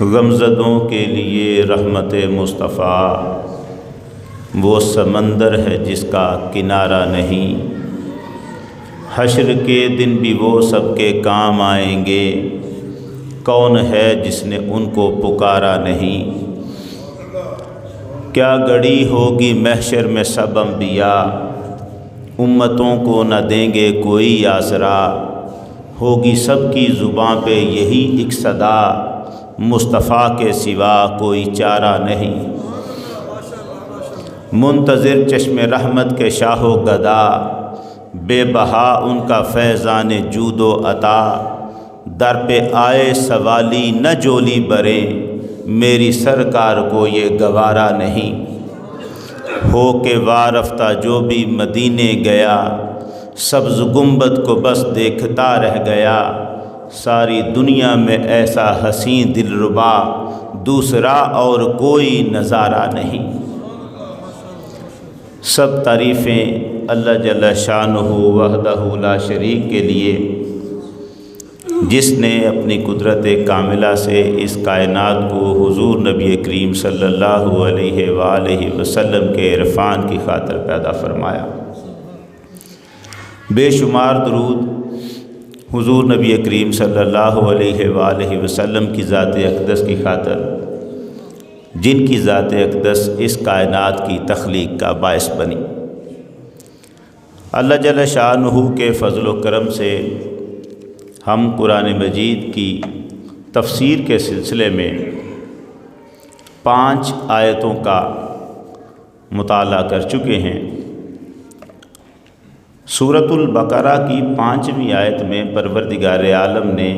غمزدوں کے لیے رحمت مصطفیٰ وہ سمندر ہے جس کا کنارہ نہیں، حشر کے دن بھی وہ سب کے کام آئیں گے، کون ہے جس نے ان کو پکارا نہیں۔ کیا گڑی ہوگی محشر میں سب انبیاء، امتوں کو نہ دیں گے کوئی آسرا، ہوگی سب کی زباں پہ یہی ایک صدا، مصطفیٰ کے سوا کوئی چارہ نہیں۔ منتظر چشم رحمت کے شاہ و گدا، بے بہا ان کا فیضان جود و عطا، در پہ آئے سوالی نہ جولی برے، میری سرکار کو یہ گوارا نہیں۔ ہو کے وارفتہ جو بھی مدینے گیا، سبز گنبد کو بس دیکھتا رہ گیا، ساری دنیا میں ایسا حسین دلربا دوسرا اور کوئی نظارہ نہیں۔ سب تعریفیں اللہ جل شانہ وحدہ لا شریک کے لیے، جس نے اپنی قدرت کاملہ سے اس کائنات کو حضور نبی کریم صلی اللہ علیہ وآلہ وسلم کے عرفان کی خاطر پیدا فرمایا۔ بے شمار درود حضور نبی کریم صلی اللہ علیہ وآلہ وسلم کی ذات اقدس کی خاطر، جن کی ذات اقدس اس کائنات کی تخلیق کا باعث بنی۔ اللہ جل شانہ کے فضل و کرم سے ہم قرآن مجید کی تفسیر کے سلسلے میں 5 آیتوں کا مطالعہ کر چکے ہیں۔ سورۃ البقرہ کی 5ویں آیت میں پروردگار عالم نے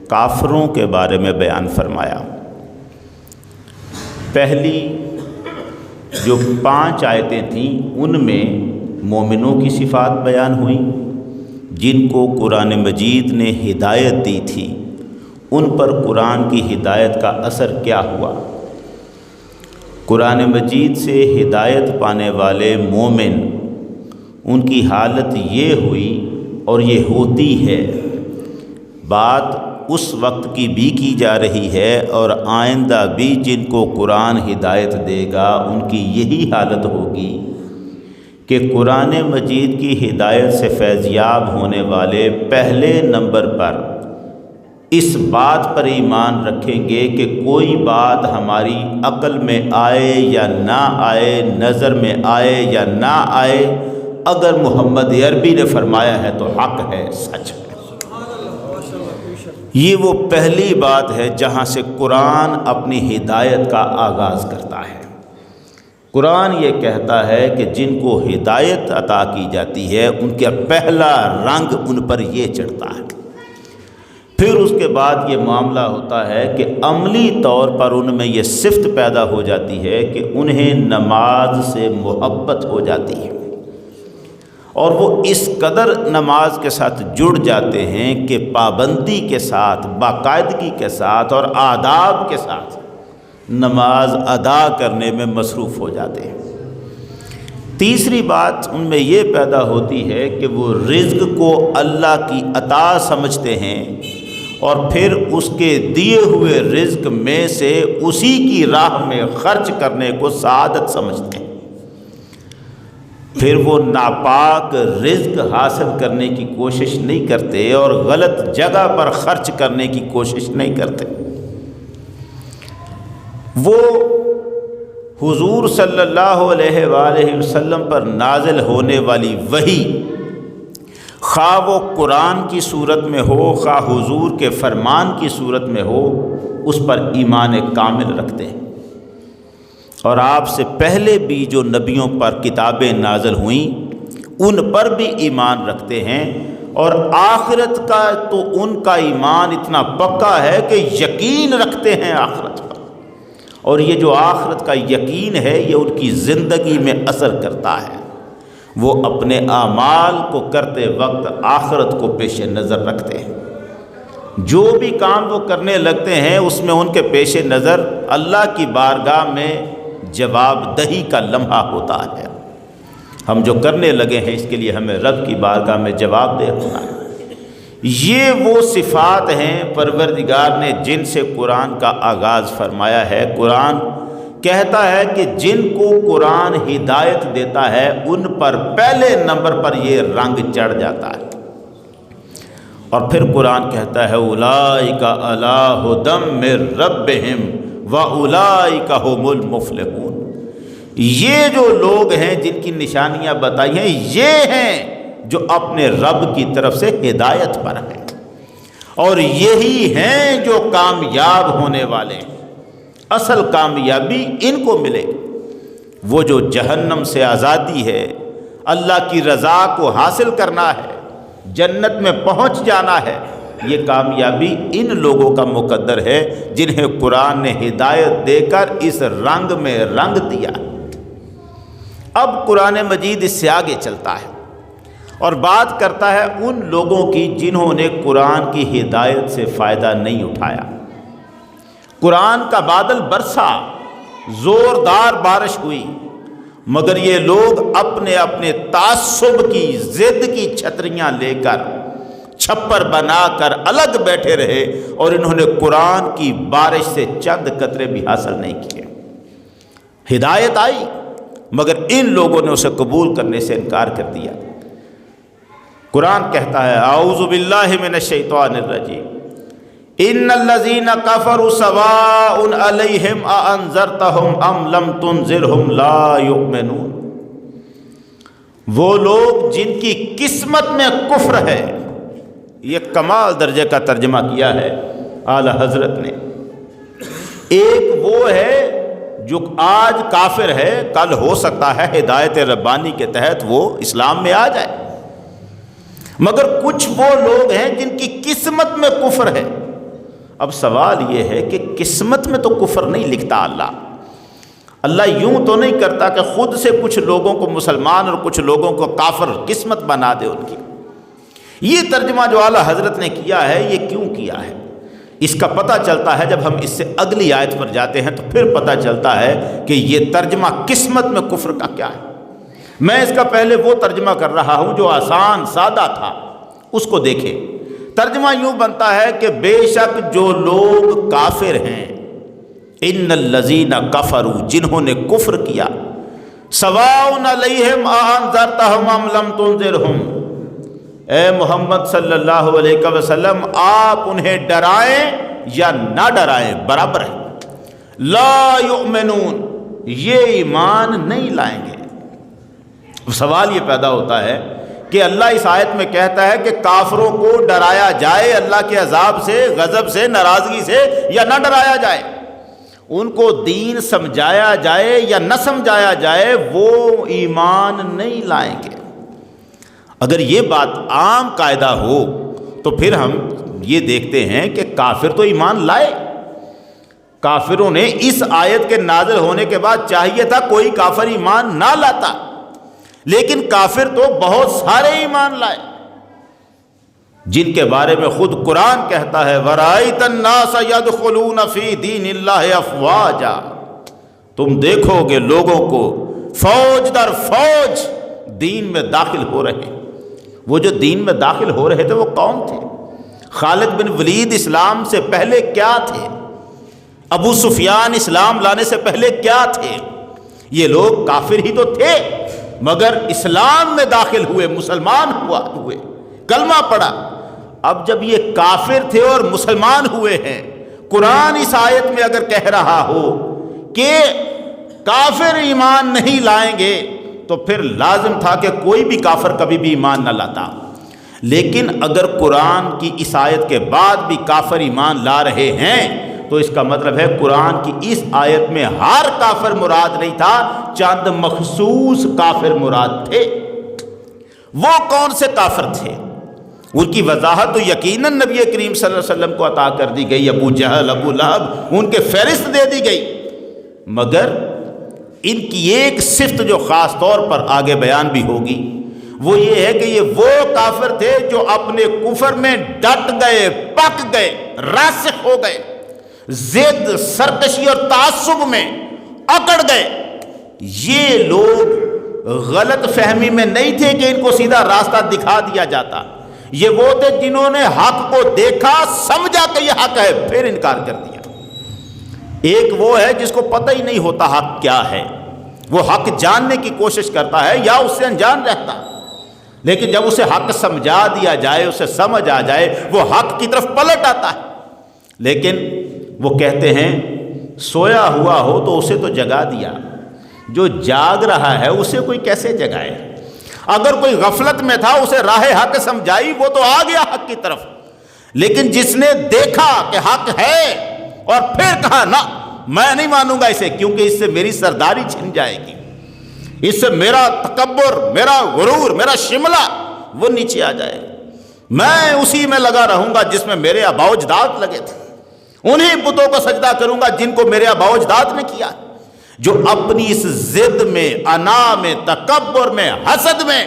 کافروں کے بارے میں بیان فرمایا۔ پہلی جو 5 آیتیں تھیں ان میں مومنوں کی صفات بیان ہوئیں، جن کو قرآن مجید نے ہدایت دی تھی، ان پر قرآن کی ہدایت کا اثر کیا ہوا۔ قرآن مجید سے ہدایت پانے والے مومن، ان کی حالت یہ ہوئی اور یہ ہوتی ہے، بات اس وقت کی بھی کی جا رہی ہے اور آئندہ بھی جن کو قرآن ہدایت دے گا ان کی یہی حالت ہوگی کہ قرآن مجید کی ہدایت سے فیضیاب ہونے والے پہلے نمبر پر اس بات پر ایمان رکھیں گے کہ کوئی بات ہماری عقل میں آئے یا نہ آئے، نظر میں آئے یا نہ آئے، اگر محمد عربی نے فرمایا ہے تو حق ہے، سچ ہے۔ یہ وہ پہلی بات ہے جہاں سے قرآن اپنی ہدایت کا آغاز کرتا ہے۔ قرآن یہ کہتا ہے کہ جن کو ہدایت عطا کی جاتی ہے ان کا پہلا رنگ ان پر یہ چڑھتا ہے۔ پھر اس کے بعد یہ معاملہ ہوتا ہے کہ عملی طور پر ان میں یہ صفت پیدا ہو جاتی ہے کہ انہیں نماز سے محبت ہو جاتی ہے، اور وہ اس قدر نماز کے ساتھ جڑ جاتے ہیں کہ پابندی کے ساتھ، باقاعدگی کے ساتھ اور آداب کے ساتھ نماز ادا کرنے میں مصروف ہو جاتے ہیں۔ تیسری بات ان میں یہ پیدا ہوتی ہے کہ وہ رزق کو اللہ کی عطا سمجھتے ہیں اور پھر اس کے دیے ہوئے رزق میں سے اسی کی راہ میں خرچ کرنے کو سعادت سمجھتے ہیں۔ پھر وہ ناپاک رزق حاصل کرنے کی کوشش نہیں کرتے اور غلط جگہ پر خرچ کرنے کی کوشش نہیں کرتے۔ وہ حضور صلی اللہ علیہ وآلہ وسلم پر نازل ہونے والی وحی، خواہ وہ قرآن کی صورت میں ہو، خواہ حضور کے فرمان کی صورت میں ہو، اس پر ایمان کامل رکھتے ہیں، اور آپ سے پہلے بھی جو نبیوں پر کتابیں نازل ہوئیں ان پر بھی ایمان رکھتے ہیں، اور آخرت کا تو ان کا ایمان اتنا پکا ہے کہ یقین رکھتے ہیں آخرت پر، اور یہ جو آخرت کا یقین ہے یہ ان کی زندگی میں اثر کرتا ہے۔ وہ اپنے اعمال کو کرتے وقت آخرت کو پیش نظر رکھتے ہیں، جو بھی کام وہ کرنے لگتے ہیں اس میں ان کے پیش نظر اللہ کی بارگاہ میں جواب دہی کا لمحہ ہوتا ہے۔ ہم جو کرنے لگے ہیں اس کے لیے ہمیں رب کی بارگاہ میں جواب دہ ہونا ہے۔ یہ وہ صفات ہیں پروردگار نے جن سے قرآن کا آغاز فرمایا ہے۔ قرآن کہتا ہے کہ جن کو قرآن ہدایت دیتا ہے ان پر پہلے نمبر پر یہ رنگ چڑھ جاتا ہے، اور پھر قرآن کہتا ہے اولئک علی ھدی من ربہم واولئک ھم المفلحون۔ یہ جو لوگ ہیں جن کی نشانیاں بتائی ہیں، یہ ہیں جو اپنے رب کی طرف سے ہدایت پر ہیں، اور یہی ہیں جو کامیاب ہونے والے ہیں۔ اصل کامیابی ان کو ملے گی۔ وہ جو جہنم سے آزادی ہے، اللہ کی رضا کو حاصل کرنا ہے، جنت میں پہنچ جانا ہے، یہ کامیابی ان لوگوں کا مقدر ہے جنہیں قرآن نے ہدایت دے کر اس رنگ میں رنگ دیا۔ اب قرآن مجید اس سے آگے چلتا ہے اور بات کرتا ہے ان لوگوں کی جنہوں نے قرآن کی ہدایت سے فائدہ نہیں اٹھایا۔ قرآن کا بادل برسا، زوردار بارش ہوئی، مگر یہ لوگ اپنے اپنے تعصب کی ضد کی چھتریاں لے کر، چھپر بنا کر الگ بیٹھے رہے، اور انہوں نے قرآن کی بارش سے چند قطرے بھی حاصل نہیں کیے۔ ہدایت آئی مگر ان لوگوں نے اسے قبول کرنے سے انکار کر دیا۔ قرآن کہتا ہے اعوذ باللہ من الشیطان الرجیم ان الذین کفروا سواء علیہم اانذرتہم ام لم تنذرہم لا یؤمنون۔ وہ لوگ جن کی قسمت میں کفر ہے، یہ کمال درجے کا ترجمہ کیا ہے اعلی حضرت نے۔ ایک وہ ہے جو آج کافر ہے، کل ہو سکتا ہے ہدایت ربانی کے تحت وہ اسلام میں آ جائے، مگر کچھ وہ لوگ ہیں جن کی قسمت میں کفر ہے۔ اب سوال یہ ہے کہ قسمت میں تو کفر نہیں لکھتا اللہ یوں تو نہیں کرتا کہ خود سے کچھ لوگوں کو مسلمان اور کچھ لوگوں کو کافر قسمت بنا دے ان کی۔ یہ ترجمہ جو اعلیٰ حضرت نے کیا ہے، یہ کیوں کیا ہے؟ اس کا پتہ چلتا ہے جب ہم اس سے اگلی آیت پر جاتے ہیں تو پھر پتہ چلتا ہے کہ یہ ترجمہ قسمت میں کفر کا کیا ہے۔ میں اس کا پہلے وہ ترجمہ کر رہا ہوں جو آسان سادہ تھا، اس کو دیکھیں۔ ترجمہ یوں بنتا ہے کہ بے شک جو لوگ کافر ہیں، ان الذین کفروا، جنہوں نے کفر کیا، سواء علیہم اانذرتہم ام لم تنذرہم، اے محمد صلی اللہ علیہ وسلم آپ انہیں ڈرائیں یا نہ ڈرائیں برابر ہے۔ لا یؤمنون، یہ ایمان نہیں لائیں گے۔ سوال یہ پیدا ہوتا ہے کہ اللہ اس آیت میں کہتا ہے کہ کافروں کو ڈرایا جائے اللہ کے عذاب سے، غضب سے، ناراضگی سے، یا نہ ڈرایا جائے، ان کو دین سمجھایا جائے یا نہ سمجھایا جائے، وہ ایمان نہیں لائیں گے۔ اگر یہ بات عام قاعدہ ہو تو پھر ہم یہ دیکھتے ہیں کہ کافر تو ایمان لائے۔ کافروں نے اس آیت کے نازل ہونے کے بعد چاہیے تھا کوئی کافر ایمان نہ لاتا، لیکن کافر تو بہت سارے ایمان لائے، جن کے بارے میں خود قرآن کہتا ہے وَرَأَيْتَ النَّاسَ يَدْخُلُونَ فِي دِينِ اللَّهِ أَفْوَاجًا، تم دیکھو گے لوگوں کو فوج در فوج دین میں داخل ہو رہے۔ وہ جو دین میں داخل ہو رہے تھے وہ کون تھے؟ خالد بن ولید اسلام سے پہلے کیا تھے؟ ابو سفیان اسلام لانے سے پہلے کیا تھے؟ یہ لوگ کافر ہی تو تھے، مگر اسلام میں داخل ہوئے، مسلمان ہوئے، کلمہ پڑھا۔ اب جب یہ کافر تھے اور مسلمان ہوئے ہیں، قرآن اس آیت میں اگر کہہ رہا ہو کہ کافر ایمان نہیں لائیں گے تو پھر لازم تھا کہ کوئی بھی کافر کبھی بھی ایمان نہ لاتا۔ لیکن اگر قرآن کی اس آیت کے بعد بھی کافر ایمان لا رہے ہیں تو اس کا مطلب ہے قرآن کی اس آیت میں ہر کافر مراد نہیں تھا، چند مخصوص کافر مراد تھے۔ وہ کون سے کافر تھے؟ ان کی وضاحت تو یقیناً نبی کریم صلی اللہ علیہ وسلم کو عطا کر دی گئی، ابو جہل، ابو لہب، ان کے فہرست دے دی گئی، مگر ان کی ایک صفت جو خاص طور پر آگے بیان بھی ہوگی وہ یہ ہے کہ یہ وہ کافر تھے جو اپنے کفر میں ڈٹ گئے، پک گئے، راسخ ہو گئے، ضد، سرکشی اور تعصب میں اکڑ گئے۔ یہ لوگ غلط فہمی میں نہیں تھے کہ ان کو سیدھا راستہ دکھا دیا جاتا، یہ وہ تھے جنہوں نے حق کو دیکھا، سمجھا کہ یہ حق ہے، پھر انکار کر دیا۔ ایک وہ ہے جس کو پتہ ہی نہیں ہوتا حق کیا ہے، وہ حق جاننے کی کوشش کرتا ہے یا اس سے انجان رہتا ہے، لیکن جب اسے حق سمجھا دیا جائے، اسے سمجھ آ جائے، وہ حق کی طرف پلٹ آتا ہے۔ لیکن وہ کہتے ہیں سویا ہوا ہو تو اسے تو جگا دیا، جو جاگ رہا ہے اسے کوئی کیسے جگائے؟ اگر کوئی غفلت میں تھا اسے راہ حق سمجھائی، وہ تو آ گیا حق کی طرف، لیکن جس نے دیکھا کہ حق ہے اور پھر کہا نہ میں نہیں مانوں گا اسے، کیونکہ اس سے میری سرداری چھن جائے گی، اس سے میرا تکبر، میرا غرور، میرا شملہ وہ نیچے آ جائے گا، میں اسی میں لگا رہوں گا جس میں میرے آباء و اجداد لگے تھے، انہی بتوں کو سجدہ کروں گا جن کو میرے آباء و اجداد نے کیا۔ جو اپنی اس ضد میں، انا میں، تکبر میں، حسد میں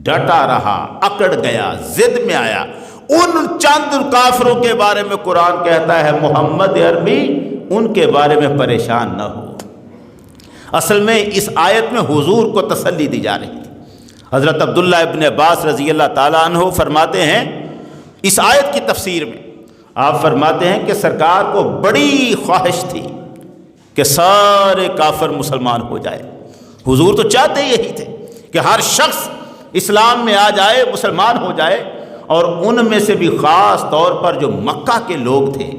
ڈٹا رہا، اکڑ گیا، ضد میں آیا، ان چند کافروں کے بارے میں قرآن کہتا ہے محمد عربی ان کے بارے میں پریشان نہ ہو۔ اصل میں اس آیت میں حضور کو تسلی دی جا رہی تھی۔ حضرت عبداللہ ابن عباس رضی اللہ تعالیٰ عنہ فرماتے ہیں اس آیت کی تفسیر میں، آپ فرماتے ہیں کہ سرکار کو بڑی خواہش تھی کہ سارے کافر مسلمان ہو جائے۔ حضور تو چاہتے یہی تھے کہ ہر شخص اسلام میں آ جائے، مسلمان ہو جائے، اور ان میں سے بھی خاص طور پر جو مکہ کے لوگ تھے،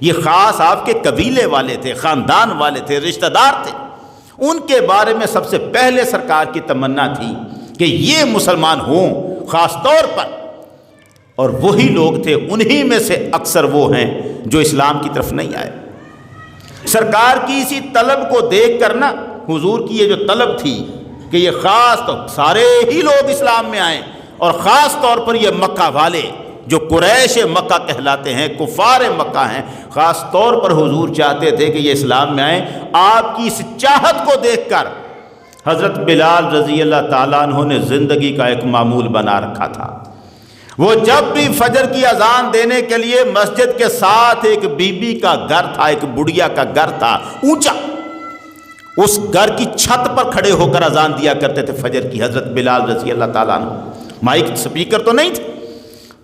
یہ خاص آپ کے قبیلے والے تھے، خاندان والے تھے، رشتہ دار تھے، ان کے بارے میں سب سے پہلے سرکار کی تمنا تھی کہ یہ مسلمان ہوں خاص طور پر، اور وہی لوگ تھے، انہی میں سے اکثر وہ ہیں جو اسلام کی طرف نہیں آئے۔ سرکار کی اسی طلب کو دیکھ کر نا، حضور کی یہ جو طلب تھی کہ یہ خاص تو سارے ہی لوگ اسلام میں آئیں، اور خاص طور پر یہ مکہ والے جو قریش مکہ کہلاتے ہیں، کفار مکہ ہیں، خاص طور پر حضور چاہتے تھے کہ یہ اسلام میں آئیں۔ آپ کی اس چاہت کو دیکھ کر حضرت بلال رضی اللہ تعالیٰ عنہ نے زندگی کا ایک معمول بنا رکھا تھا۔ وہ جب بھی فجر کی اذان دینے کے لیے مسجد کے ساتھ ایک بی بی کا گھر تھا، ایک بڑھیا کا گھر تھا اونچا، اس گھر کی چھت پر کھڑے ہو کر اذان دیا کرتے تھے فجر کی حضرت بلال رضی اللہ تعالیٰ عنہ۔ مائک سپیکر تو نہیں تھے،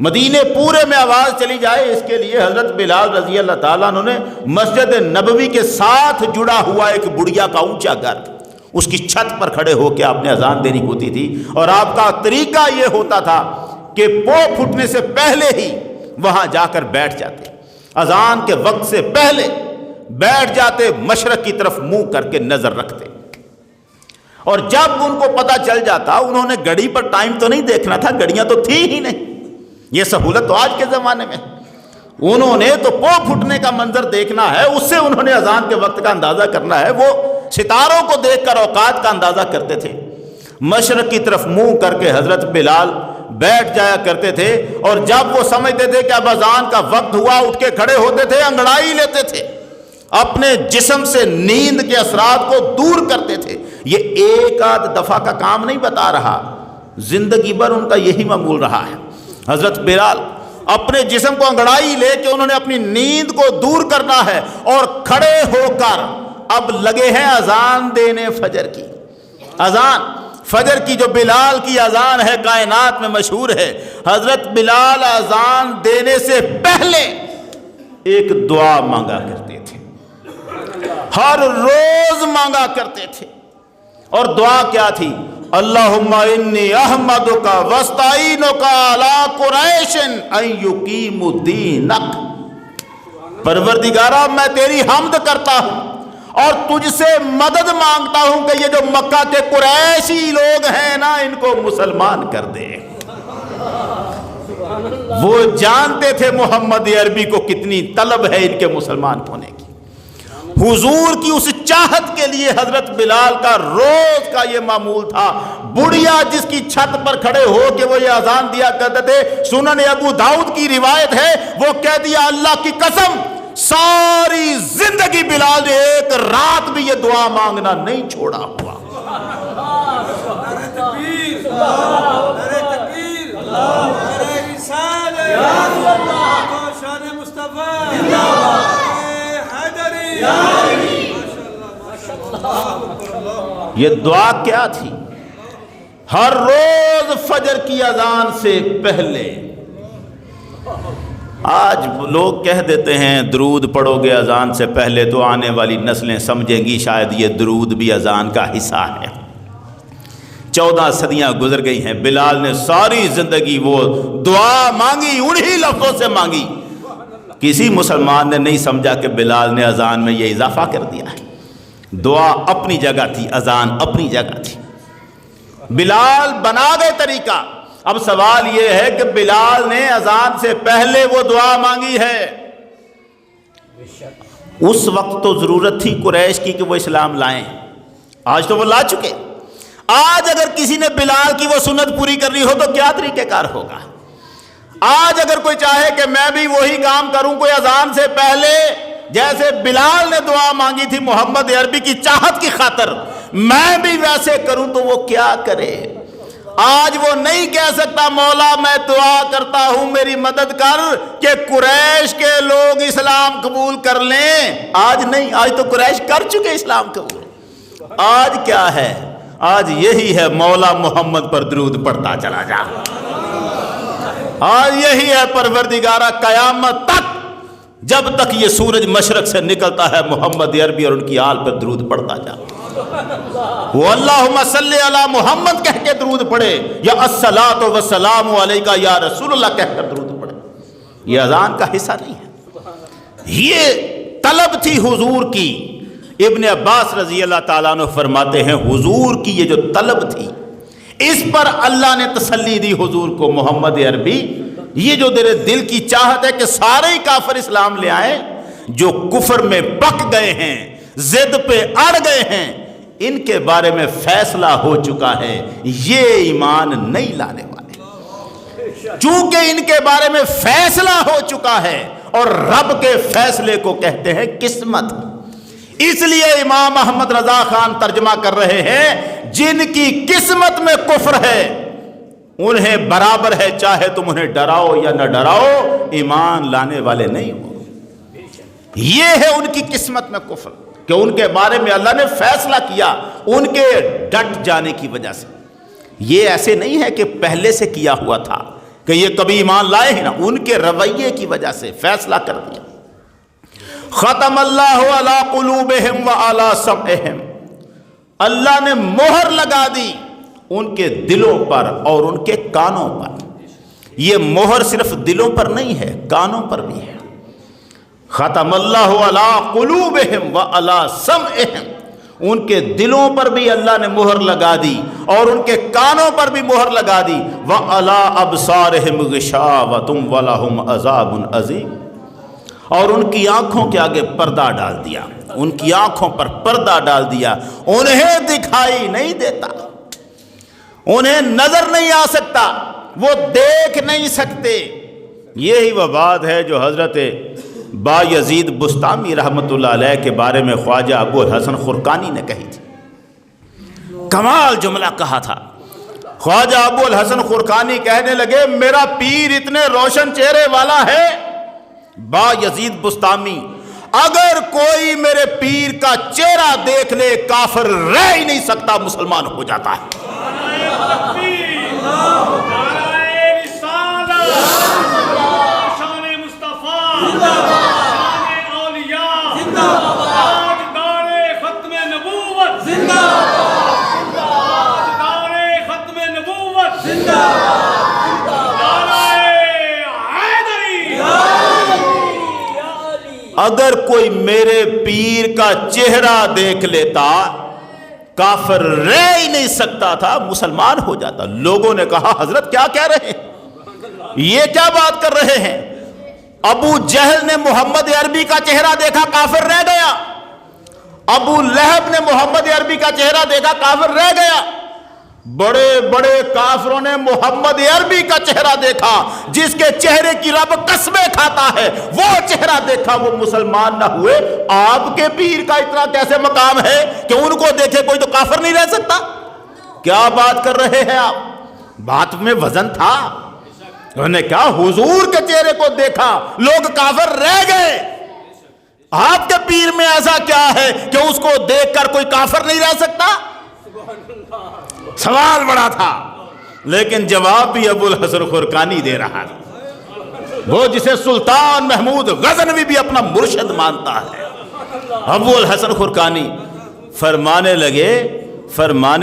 مدینے پورے میں آواز چلی جائے اس کے لیے حضرت بلال رضی اللہ تعالیٰ عنہ نے مسجد نبوی کے ساتھ جڑا ہوا ایک بڑھیا کا اونچا گھر، اس کی چھت پر کھڑے ہو کے آپ نے اذان دینی ہوتی تھی، اور آپ کا طریقہ یہ ہوتا تھا کہ پو پھٹنے سے پہلے ہی وہاں جا کر بیٹھ جاتے، اذان کے وقت سے پہلے بیٹھ جاتے، مشرق کی طرف منہ کر کے نظر رکھتے، اور جب ان کو پتہ چل جاتا، انہوں نے گھڑی پر ٹائم تو نہیں دیکھنا تھا، گھڑیاں تو تھی ہی نہیں، یہ سہولت تو آج کے زمانے میں، انہوں نے تو پو پھٹنے کا منظر دیکھنا ہے، اس سے انہوں نے اذان کے وقت کا اندازہ کرنا ہے۔ وہ ستاروں کو دیکھ کر اوقات کا اندازہ کرتے تھے، مشرق کی طرف منہ کر کے حضرت بلال بیٹھ جایا کرتے تھے، اور جب وہ سمجھتے تھے کہ اب اذان کا وقت ہوا، اٹھ کے کھڑے ہوتے تھے، انگڑائی لیتے تھے، اپنے جسم سے نیند کے اثرات کو دور کرتے تھے۔ یہ ایک آدھ دفعہ کا کام نہیں بتا رہا، زندگی بھر ان کا یہی معمول رہا ہے۔ حضرت بلال اپنے جسم کو انگڑائی لے کے انہوں نے اپنی نیند کو دور کرنا ہے، اور کھڑے ہو کر اب لگے ہیں اذان دینے فجر کی۔ اذان فجر کی جو بلال کی اذان ہے کائنات میں مشہور ہے، حضرت بلال اذان دینے سے پہلے ایک دعا مانگا کرتے تھے، ہر روز مانگا کرتے تھے، اور دعا کیا تھی؟ اللہم انی احمدک واستعینک علی قریش ان یقیموا دینک، پروردگارہ میں تیری حمد کرتا ہوں اور تجھ سے مدد مانگتا ہوں کہ یہ جو مکہ کے قریشی لوگ ہیں نا، ان کو مسلمان کر دے۔ وہ جانتے تھے محمد عربی کو کتنی طلب ہے ان کے مسلمان ہونے کی۔ حضور کی اس چاہت کے لیے حضرت بلال کا روز کا یہ معمول تھا۔ بڑھیا جس کی چھت پر کھڑے ہو کے وہ یہ اذان دیا کرتے تھے، سنن ابو داؤد کی روایت ہے، وہ کہہ دیا اللہ کی قسم ساری زندگی بلال نے ایک رات بھی یہ دعا مانگنا نہیں چھوڑا ہوا۔ یہ دعا کیا تھی؟ ہر روز فجر کی اذان سے پہلے۔ آج لوگ کہہ دیتے ہیں درود پڑھو گے اذان سے پہلے تو آنے والی نسلیں سمجھیں گی شاید یہ درود بھی اذان کا حصہ ہے۔ 14 صدیاں گزر گئی ہیں، بلال نے ساری زندگی وہ دعا مانگی، انہی لفظوں سے مانگی۔ کسی مسلمان نے نہیں سمجھا کہ بلال نے اذان میں یہ اضافہ کر دیا ہے۔ دعا اپنی جگہ تھی، اذان اپنی جگہ تھی۔ بلال بنا گئے طریقہ۔ اب سوال یہ ہے کہ بلال نے اذان سے پہلے وہ دعا مانگی ہے۔ اس وقت تو ضرورت تھی قریش کی کہ وہ اسلام لائیں، آج تو وہ لا چکے۔ آج اگر کسی نے بلال کی وہ سنت پوری کرنی ہو تو کیا طریقہ کار ہوگا؟ آج اگر کوئی چاہے کہ میں بھی وہی کام کروں، کوئی اذان سے پہلے جیسے بلال نے دعا مانگی تھی محمد عربی کی چاہت کی خاطر، میں بھی ویسے کروں تو وہ کیا کرے؟ آج وہ نہیں کہہ سکتا مولا میں دعا کرتا ہوں میری مدد کر کہ قریش کے لوگ اسلام قبول کر لیں۔ آج نہیں، آج تو قریش کر چکے اسلام قبول۔ آج کیا ہے؟ آج یہی ہے مولا محمد پر درود پڑھتا چلا جا۔ آج یہی ہے پروردگارہ قیامت تک، جب تک یہ سورج مشرق سے نکلتا ہے محمد عربی اور ان کی آل پر درود پڑھتا جا۔ وہ اللہم صلی علی محمد کہہ کے درود پڑھے یا الصلاۃ والسلام علیکہ یا رسول اللہ کہہ کر درود پڑھے، یہ اذان کا حصہ نہیں ہے۔ یہ طلب تھی حضور کی۔ ابن عباس رضی اللہ تعالیٰ عنہ فرماتے ہیں حضور کی یہ جو طلب تھی اس پر اللہ نے تسلی دی حضور کو، محمد عربی یہ جو تیرے دل کی چاہت ہے کہ سارے ہی کافر اسلام لے آئیں، جو کفر میں پک گئے ہیں، ضد پہ اڑ گئے ہیں، ان کے بارے میں فیصلہ ہو چکا ہے یہ ایمان نہیں لانے والے۔ چونکہ ان کے بارے میں فیصلہ ہو چکا ہے اور رب کے فیصلے کو کہتے ہیں قسمت۔ اس لیے امام احمد رضا خان ترجمہ کر رہے ہیں جن کی قسمت میں کفر ہے انہیں برابر ہے چاہے تم انہیں ڈراؤ یا نہ ڈراؤ، ایمان لانے والے نہیں ہو۔ یہ ہے ان کی قسمت میں کفر کہ ان کے بارے میں اللہ نے فیصلہ کیا ان کے ڈٹ جانے کی وجہ سے۔ یہ ایسے نہیں ہے کہ پہلے سے کیا ہوا تھا کہ یہ کبھی ایمان لائے ہی نہ، ان کے رویے کی وجہ سے فیصلہ کر دیا۔ ختم اللہ علی قلوبہم وعلی سمعہم، اللہ نے مہر لگا دی ان کے دلوں پر اور ان کے کانوں پر۔ یہ مہر صرف دلوں پر نہیں ہے، کانوں پر بھی ہے۔ ختم اللہ علی قلوبہم وعلی سمعہم، ان کے دلوں پر بھی اللہ نے مہر لگا دی اور ان کے کانوں پر بھی مہر لگا دی۔ وعلی ابصارہم غشاوۃ ولہم عذاب عظیم، اور ان کی آنکھوں کے آگے پردہ ڈال دیا، ان کی آنکھوں پر پردہ ڈال دیا، انہیں دکھائی نہیں دیتا، انہیں نظر نہیں آ سکتا، وہ دیکھ نہیں سکتے۔ یہی وہ بات ہے جو حضرت با یزید بستامی رحمۃ اللہ علیہ کے بارے میں خواجہ ابو الحسن خرقانی نے کہی تھی۔ کمال جملہ کہا تھا۔ خواجہ ابو الحسن خرقانی کہنے لگے میرا پیر اتنے روشن چہرے والا ہے با یزید بستامی، اگر کوئی میرے پیر کا چہرہ دیکھ لے کافر رہ ہی نہیں سکتا، مسلمان ہو جاتا ہے۔ اگر کوئی میرے پیر کا چہرہ دیکھ لیتا کافر رہ ہی نہیں سکتا تھا، مسلمان ہو جاتا۔ لوگوں نے کہا حضرت کیا کہہ رہے ہیں، یہ کیا بات کر رہے ہیں؟ ابو جہل نے محمد عربی کا چہرہ دیکھا کافر رہ گیا، ابو لہب نے محمد عربی کا چہرہ دیکھا کافر رہ گیا۔ بڑے بڑے کافروں نے محمد عربی کا چہرہ دیکھا، جس کے چہرے کی رب قسمیں کھاتا ہے، وہ چہرہ دیکھا، وہ مسلمان نہ ہوئے۔ آپ کے پیر کا اتنا کیسے مقام ہے کہ ان کو دیکھے کوئی تو کافر نہیں رہ سکتا؟ کیا بات کر رہے ہیں آپ؟ بات میں وزن تھا۔ انہوں نے کہا حضور کے چہرے کو دیکھا لوگ کافر رہ گئے، آپ کے پیر میں ایسا کیا ہے کہ اس کو دیکھ کر کوئی کافر نہیں رہ سکتا؟ سوال بڑا تھا۔ لیکن جواب بھی ابو الحسن خرقانی دے رہا ہے، وہ جسے سلطان محمود غزنوی بھی اپنا مرشد مانتا ہے۔ ابو الحسن خرقانی فرمانے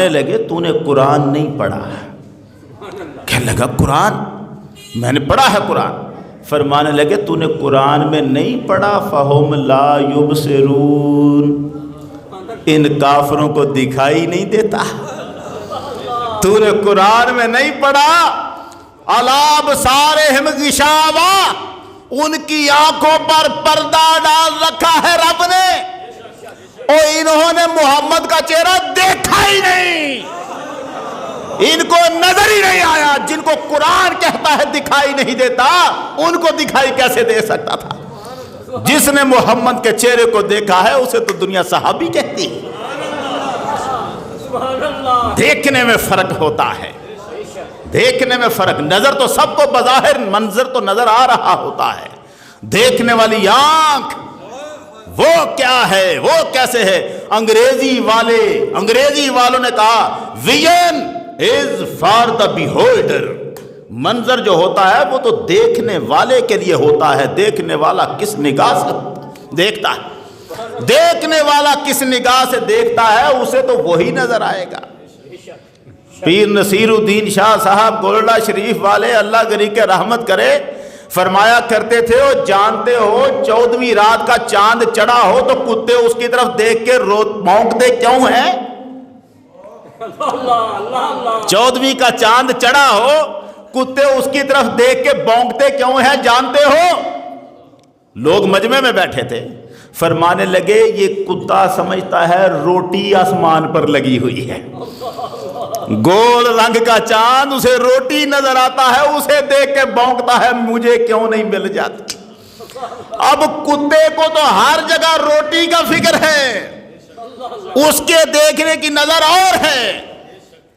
لگے تو نے قرآن نہیں پڑھا؟ کہنے لگا قرآن میں نے پڑھا ہے قرآن۔ فرمانے لگے تو نے قرآن میں نہیں پڑھا فَهُمْ لَا يُبْصِرُونَ، ان کافروں کو دکھائی نہیں دیتا؟ تو نے قرآن میں نہیں پڑھا عَلَىٰ أَبْصَارِهِمْ غِشَاوَةٌ، ان کی آنکھوں پر پردہ ڈال رکھا ہے رب نے، اور انہوں نے محمد کا چہرہ دیکھا ہی نہیں، ان کو نظر ہی نہیں آیا۔ جن کو قرآن کہتا ہے دکھائی نہیں دیتا، ان کو دکھائی کیسے دے سکتا تھا؟ جس نے محمد کے چہرے کو دیکھا ہے اسے تو دنیا صحابی کہتی ہے۔ دیکھنے میں فرق ہوتا ہے، دیکھنے میں فرق، نظر تو سب کو بظاہر منظر تو نظر آ رہا ہوتا ہے، دیکھنے والی آنکھ وہ کیا ہے، وہ کیسے ہے؟ انگریزی والوں نے کہا ویژن از فار دا بیہولڈر، منظر جو ہوتا ہے وہ تو دیکھنے والے کے لیے ہوتا ہے، دیکھنے والا کس نگاہ سے دیکھتا ہے، دیکھنے والا کس نگاہ سے دیکھتا ہے اسے تو وہی نظر آئے گا۔ پیر نصیر الدین شاہ صاحب گولڈا شریف والے اللہ گری کے رحمت کرے فرمایا کرتے تھے، وہ جانتے ہو 14ویں رات کا چاند چڑھا ہو تو کتے اس کی طرف دیکھ کے بھونکتے کیوں ہیں؟ 14ویں کا چاند چڑھا ہو کتے اس کی طرف دیکھ کے بھونکتے کیوں ہیں جانتے ہو؟ لوگ مجمع میں بیٹھے تھے، فرمانے لگے یہ کتا سمجھتا ہے روٹی آسمان پر لگی ہوئی ہے، گول رنگ کا چاند اسے روٹی نظر آتا ہے، اسے دیکھ کے بھونکتا ہے مجھے کیوں نہیں مل جاتی۔ اب کتے کو تو ہر جگہ روٹی کا فکر ہے، اس کے دیکھنے کی نظر اور ہے،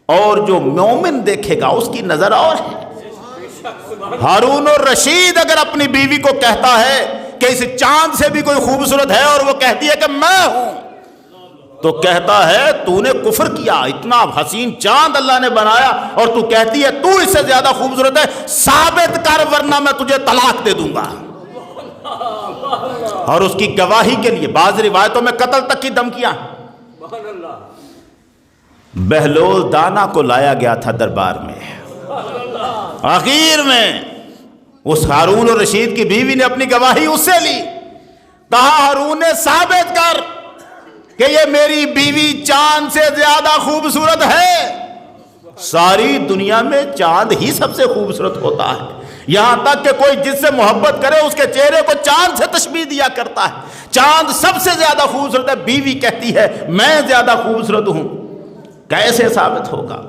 اور جو مومن دیکھے گا اس کی نظر اور ہے۔ ہارون الرشید اگر اپنی بیوی کو کہتا ہے کہ اس چاند سے بھی کوئی خوبصورت ہے اور وہ کہتی ہے کہ میں ہوں، تو کہتا ہے تو نے کفر کیا، اتنا حسین چاند اللہ نے بنایا اور تو کہتی ہے تو اس سے زیادہ خوبصورت ہے، ثابت کر ورنہ میں تجھے طلاق دے دوں گا۔ اور اس کی گواہی کے لیے بعض روایتوں میں قتل تک کی دھمکیاں۔ بہلول دانا کو لایا گیا تھا دربار میں، آخر میں اس ہارون الرشید کی بیوی نے اپنی گواہی اس سے لی، کہا ہارون نے ثابت کر کہ یہ میری بیوی چاند سے زیادہ خوبصورت ہے۔ ساری دنیا میں چاند ہی سب سے خوبصورت ہوتا ہے، یہاں تک کہ کوئی جس سے محبت کرے اس کے چہرے کو چاند سے تشبیہ دیا کرتا ہے، چاند سب سے زیادہ خوبصورت ہے، بیوی کہتی ہے میں زیادہ خوبصورت ہوں، کیسے ثابت ہوگا؟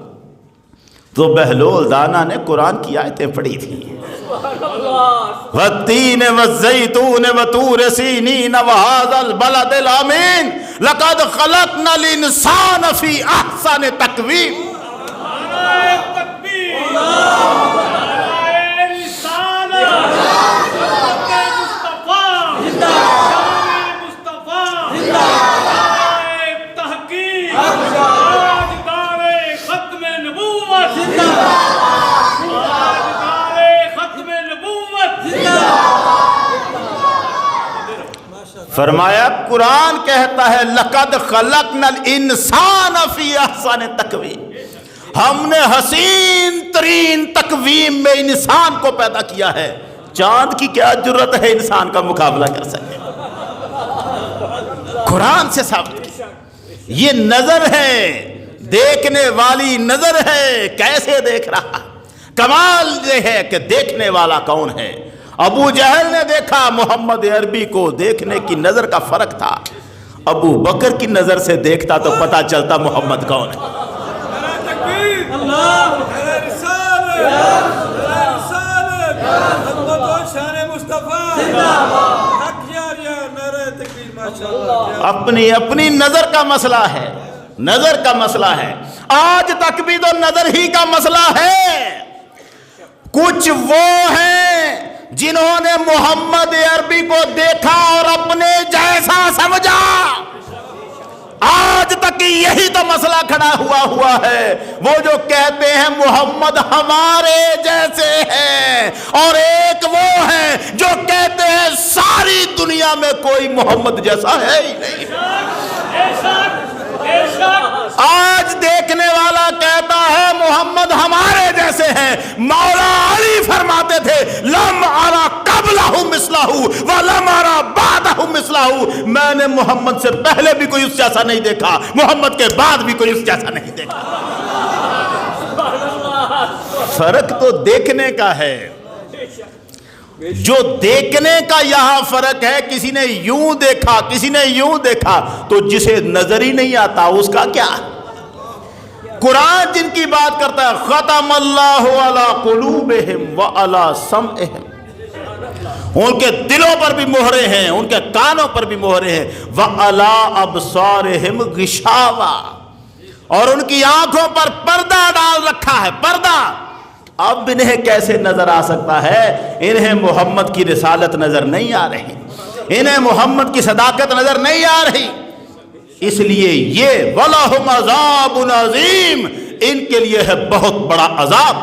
تو بہلول دانا نے قرآن کی آیتیں پڑھی تھی، وَالتِّينِ وَالزَّيْتُونِ وَطُورِ سِينِينَ وَهَذَا الْبَلَدِ الْأَمِينِ لَقَدْ خَلَقْنَا الْإِنسَانَ فِي أَحْسَنِ تَقْوِيمٍ۔ فرمایا قرآن کہتا ہے لَقَدْ خَلَقْنَا الْإِنسَانَ فِي أَحْسَنِ تَقْوِيمٍ، ہم نے حسین ترین تقویم میں انسان کو پیدا کیا ہے، چاند کی کیا جرت ہے انسان کا مقابلہ کر سکے؟ قرآن سے ثابت کیا، یہ نظر ہے، دیکھنے والی نظر ہے، کیسے دیکھ رہا؟ کمال یہ ہے کہ دیکھنے والا کون ہے؟ ابو جہل نے دیکھا محمد عربی کو، دیکھنے کی نظر کا فرق تھا، ابو بکر کی نظر سے دیکھتا تو پتا چلتا محمد کون ہے۔ اپنی اپنی نظر کا مسئلہ ہے، نظر کا مسئلہ ہے، آج تک بھی تو نظر ہی کا مسئلہ ہے۔ کچھ وہ ہیں جنہوں نے محمد عربی کو دیکھا اور اپنے جیسا سمجھا، آج تک بلکہ یہی تو مسئلہ کھڑا ہوا ہے، وہ جو کہتے ہیں محمد ہمارے جیسے ہیں، اور ایک وہ ہیں جو کہتے ہیں ساری دنیا میں کوئی محمد جیسا ہے ہی نہیں۔ آج دیکھنے والا کہتا ہے محمد ہمارے جیسے ہیں، مولا علی فرماتے تھے لم ارا قبلہ مثلہ ولم ارا بعدہ مثلہ، میں نے محمد سے پہلے بھی کوئی اس جیسا نہیں دیکھا، محمد کے بعد بھی کوئی اس جیسا نہیں دیکھا۔ فرق تو دیکھنے کا ہے، جو دیکھنے کا یہاں فرق ہے، کسی نے یوں دیکھا کسی نے یوں دیکھا، تو جسے نظر ہی نہیں آتا اس کا کیا؟ قرآن جن کی بات کرتا ہے ختم اللہ علی قلوبہم وعلی سمعہم، ان کے دلوں پر بھی مہرے ہیں، ان کے کانوں پر بھی مہرے ہیں، وعلی ابصارہم غشاوہ، اور ان کی آنکھوں پر پردہ ڈال رکھا ہے، پردہ۔ اب انہیں کیسے نظر آ سکتا ہے؟ انہیں محمد کی رسالت نظر نہیں آ رہی، انہیں محمد کی صداقت نظر نہیں آ رہی، اس لیے یہ وَلَهُمْ عَذَابٌ عَظِيمٌ، ان کے لیے ہے بہت بڑا عذاب۔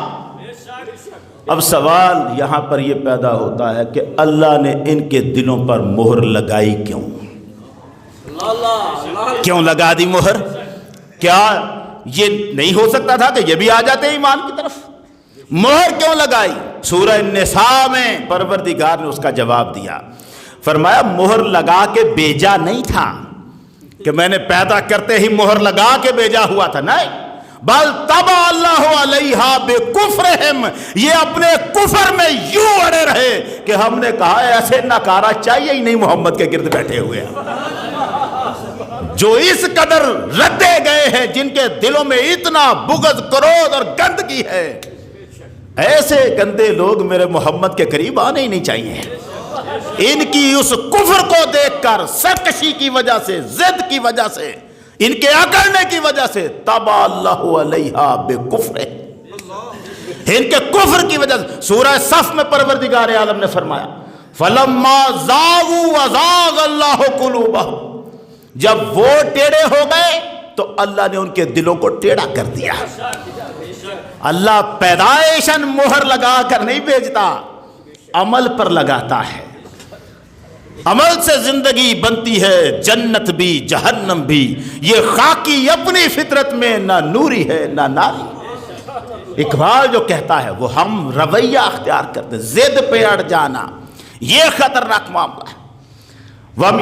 اب سوال یہاں پر یہ پیدا ہوتا ہے کہ اللہ نے ان کے دلوں پر مہر لگائی کیوں لگا دی مہر؟ کیا یہ نہیں ہو سکتا تھا کہ یہ بھی آ جاتے ایمان کی طرف؟ مہر کیوں لگائی؟ سورہ النساء میں پروردگار نے اس کا جواب دیا، فرمایا مہر لگا کے بیجا نہیں تھا کہ میں نے پیدا کرتے ہی مہر لگا کے بیجا ہوا تھا، نہیں، بل طبع اللہ علیہا بکفرہم، یہ اپنے کفر میں یوں اڑے رہے کہ ہم نے کہا ایسے ناکارہ چاہیے ہی نہیں محمد کے گرد بیٹھے ہوئے ہیں، جو اس قدر ردے گئے ہیں، جن کے دلوں میں اتنا بغض، کرودھ اور گندگی ہے، ایسے گندے لوگ میرے محمد کے قریب آنے ہی نہیں چاہیے۔ ان کی اس کفر کو دیکھ کر، سرکشی کی وجہ سے، ضد کی وجہ سے، ان کے اکڑنے کی وجہ سے، طبع اللہ علیہا بکفر، ان کے کفر کی وجہ سے، سورہ صف میں پروردگار عالم نے فرمایا فَلَمَّا زَاغُوا وَزَاغَ اللَّهُ قُلُوبَهُمْ، جب وہ ٹیڑے ہو گئے تو اللہ نے ان کے دلوں کو ٹیڑھا کر دیا۔ اللہ پیدائشاً مہر لگا کر نہیں بھیجتا، عمل پر لگاتا ہے، عمل سے زندگی بنتی ہے، جنت بھی جہنم بھی، یہ خاکی اپنی فطرت میں نہ نوری ہے نہ ناری۔ اقبال جو کہتا ہے وہ ہم رویہ اختیار کرتے، ضد پہ اڑ جانا، یہ خطرناک معاملہ ہے۔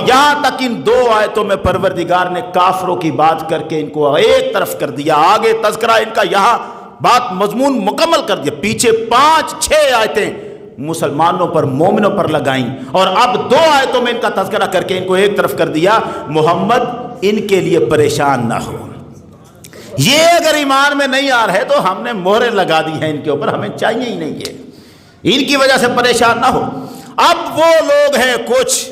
یہاں تک ان دو آیتوں میں پروردگار نے کافروں کی بات کر کے ان کو ایک طرف کر دیا، آگے تذکرہ ان کا یہاں بات مضمون مکمل کر دیا، پیچھے 5-6 آیتیں مسلمانوں پر، مومنوں پر لگائیں، اور اب 2 آیتوں میں ان کا تذکرہ کر کے ان کو ایک طرف کر دیا۔ محمد ان کے لیے پریشان نہ ہو، یہ اگر ایمان میں نہیں آ رہے تو ہم نے مہریں لگا دی ہیں ان کے اوپر، ہمیں چاہیے ہی نہیں ہے، ان کی وجہ سے پریشان نہ ہو۔ اب وہ لوگ ہیں کچھ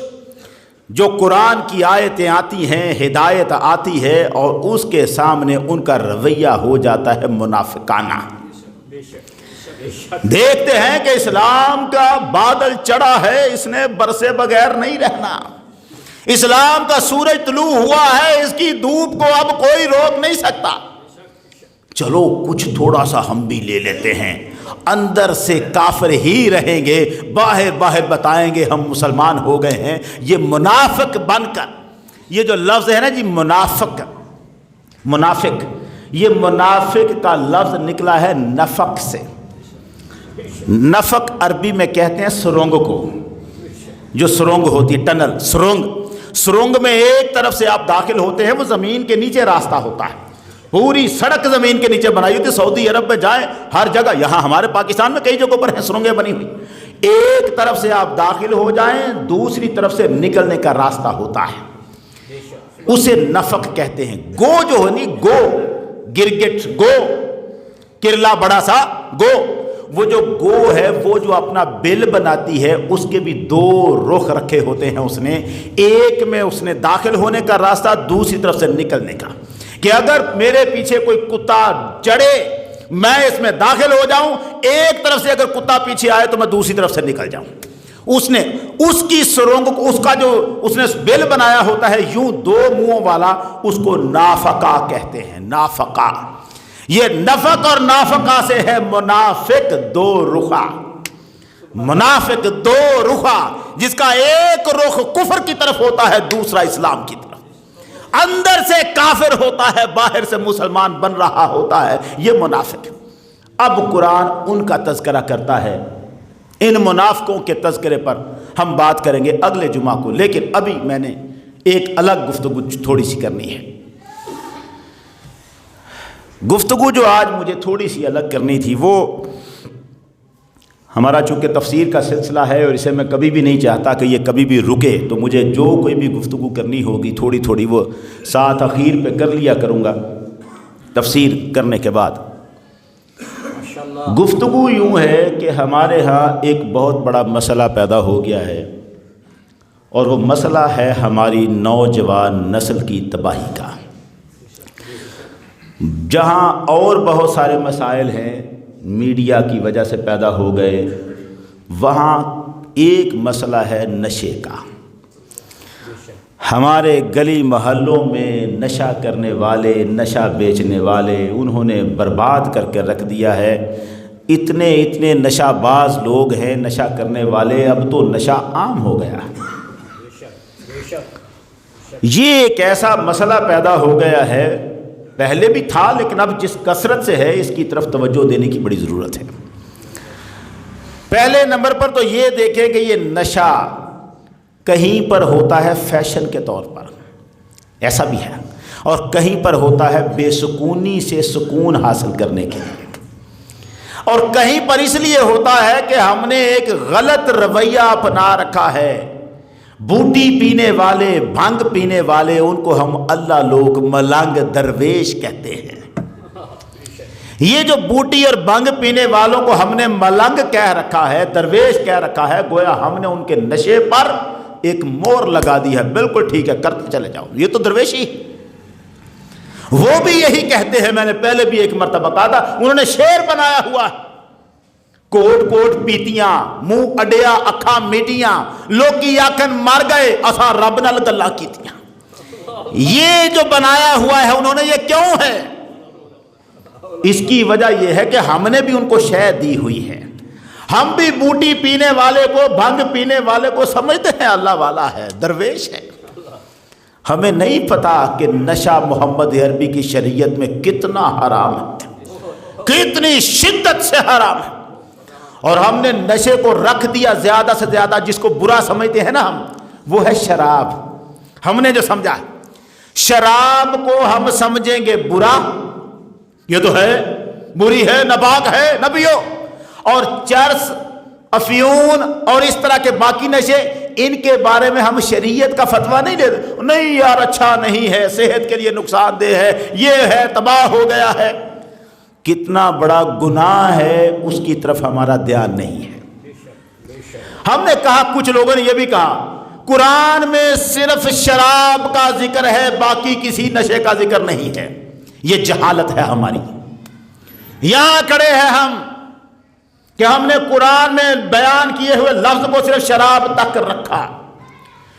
جو قرآن کی آیتیں آتی ہیں، ہدایت آتی ہے، اور اس کے سامنے ان کا رویہ ہو جاتا ہے منافقانہ۔ دیکھتے ہیں کہ اسلام کا بادل چڑھا ہے، اس نے برسے بغیر نہیں رہنا، اسلام کا سورج طلوع ہوا ہے، اس کی دھوپ کو اب کوئی روک نہیں سکتا، چلو کچھ تھوڑا سا ہم بھی لے لیتے ہیں۔ اندر سے کافر ہی رہیں گے، باہر باہر بتائیں گے ہم مسلمان ہو گئے ہیں۔ یہ منافق بن کر، یہ جو لفظ ہے نا جی منافق، یہ منافق کا لفظ نکلا ہے نفق سے۔ نفق عربی میں کہتے ہیں سرنگ کو، جو سرنگ ہوتی ہے، ٹنل، سرنگ میں ایک طرف سے آپ داخل ہوتے ہیں، وہ زمین کے نیچے راستہ ہوتا ہے، پوری سڑک زمین کے نیچے بنائی ہوتی ہے۔ سعودی عرب میں جائیں ہر جگہ، یہاں ہمارے پاکستان میں کئی جگہوں پر ہیں سرنگیں بنی ہوئی، ایک طرف سے آپ داخل ہو جائیں، دوسری طرف سے نکلنے کا راستہ ہوتا ہے، اسے نفق کہتے ہیں۔ گو جو ہے نہیں، گو گرگٹ، گو کرلا بڑا سا گو، وہ جو گو ہے وہ جو اپنا بل بناتی ہے اس کے بھی 2 رخ رکھے ہوتے ہیں اس نے، ایک میں اس نے داخل ہونے کا راستہ، دوسری طرف سے نکلنے کا، کہ اگر میرے پیچھے کوئی کتا چڑھے میں اس میں داخل ہو جاؤں، ایک طرف سے اگر کتا پیچھے آئے تو میں دوسری طرف سے نکل جاؤں۔ اس نے اس کی سرنگ کو، اس کا جو اس نے بل بنایا ہوتا ہے یوں دو منہوں والا، اس کو نافقہ کہتے ہیں۔ نافقہ، یہ نفق اور نافقہ سے ہے منافق دو رخا۔ منافق دو رخا، جس کا ایک رخ کفر کی طرف ہوتا ہے، دوسرا اسلام کی طرف، اندر سے کافر ہوتا ہے، باہر سے مسلمان بن رہا ہوتا ہے، یہ منافق۔ اب قرآن ان کا تذکرہ کرتا ہے، ان منافقوں کے تذکرے پر ہم بات کریں گے اگلے جمعہ کو، لیکن ابھی میں نے ایک الگ گفتگو تھوڑی سی کرنی ہے۔ گفتگو جو آج مجھے تھوڑی سی الگ کرنی تھی، وہ ہمارا چونکہ تفسیر کا سلسلہ ہے اور اسے میں کبھی بھی نہیں چاہتا کہ یہ کبھی بھی رکے، تو مجھے جو کوئی بھی گفتگو کرنی ہوگی تھوڑی تھوڑی وہ ساتھ اخیر پہ کر لیا کروں گا تفسیر کرنے کے بعد۔ گفتگو یوں ہے کہ ہمارے ہاں ایک بہت بڑا مسئلہ پیدا ہو گیا ہے، اور وہ مسئلہ ہے ہماری نوجوان نسل کی تباہی کا۔ جہاں اور بہت سارے مسائل ہیں میڈیا کی وجہ سے پیدا ہو گئے، وہاں ایک مسئلہ ہے نشے کا۔ ہمارے گلی محلوں میں نشہ کرنے والے، نشہ بیچنے والے، انہوں نے برباد کر کے رکھ دیا ہے۔ اتنے اتنے نشہ باز لوگ ہیں، نشہ کرنے والے، اب تو نشہ عام ہو گیا۔ یہ ایک ایسا مسئلہ پیدا ہو گیا ہے، پہلے بھی تھا لیکن اب جس کثرت سے ہے اس کی طرف توجہ دینے کی بڑی ضرورت ہے۔ پہلے نمبر پر تو یہ دیکھیں کہ یہ نشہ کہیں پر ہوتا ہے فیشن کے طور پر، ایسا بھی ہے، اور کہیں پر ہوتا ہے بے سکونی سے سکون حاصل کرنے کے لیے، اور کہیں پر اس لیے ہوتا ہے کہ ہم نے ایک غلط رویہ اپنا رکھا ہے۔ بوٹی پینے والے، بھنگ پینے والے، ان کو ہم اللہ لوگ ملنگ درویش کہتے ہیں۔ یہ جو بوٹی اور بھنگ پینے والوں کو ہم نے ملنگ کہہ رکھا ہے، درویش کہہ رکھا ہے، گویا ہم نے ان کے نشے پر ایک مور لگا دی ہے۔ بالکل ٹھیک ہے، کرتے چلے جاؤ، یہ تو درویشی۔ وہ بھی یہی کہتے ہیں، میں نے پہلے بھی ایک مرتبہ کہا تھا، انہوں نے شعر بنایا ہوا ہے، کوٹ کوٹ پیتیاں، منہ اڈیا اکھاں میٹیاں، لوکی آکھن مر گئے اساں رب نال گلاں کیتیاں۔ یہ جو بنایا ہوا ہے انہوں نے، یہ کیوں ہے؟ اس کی وجہ یہ ہے کہ ہم نے بھی ان کو شے دی ہوئی ہے۔ ہم بھی بوٹی پینے والے کو، بھنگ پینے والے کو سمجھتے ہیں اللہ والا ہے، درویش ہے۔ ہمیں نہیں پتا کہ نشہ محمد عربی کی شریعت میں کتنا حرام ہے، کتنی شدت سے حرام ہے، اور ہم نے نشے کو رکھ دیا زیادہ سے زیادہ، جس کو برا سمجھتے ہیں نا ہم، وہ ہے شراب۔ ہم نے جو سمجھا ہے شراب کو ہم سمجھیں گے برا، یہ تو ہے، بری ہے، ناپاک ہے، نہ پیو۔ اور چرس، افیون اور اس طرح کے باقی نشے، ان کے بارے میں ہم شریعت کا فتویٰ نہیں دیتے، نہیں یار اچھا نہیں ہے، صحت کے لیے نقصان دہ ہے، یہ ہے، تباہ ہو گیا ہے۔ کتنا بڑا گناہ ہے، اس کی طرف ہمارا دھیان نہیں ہے۔ ہم نے کہا، کچھ لوگوں نے یہ بھی کہا، قرآن میں صرف شراب کا ذکر ہے، باقی کسی نشے کا ذکر نہیں ہے۔ یہ جہالت ہے ہماری۔ یہاں کھڑے ہیں ہم کہ ہم نے قرآن میں بیان کیے ہوئے لفظ کو صرف شراب تک رکھا۔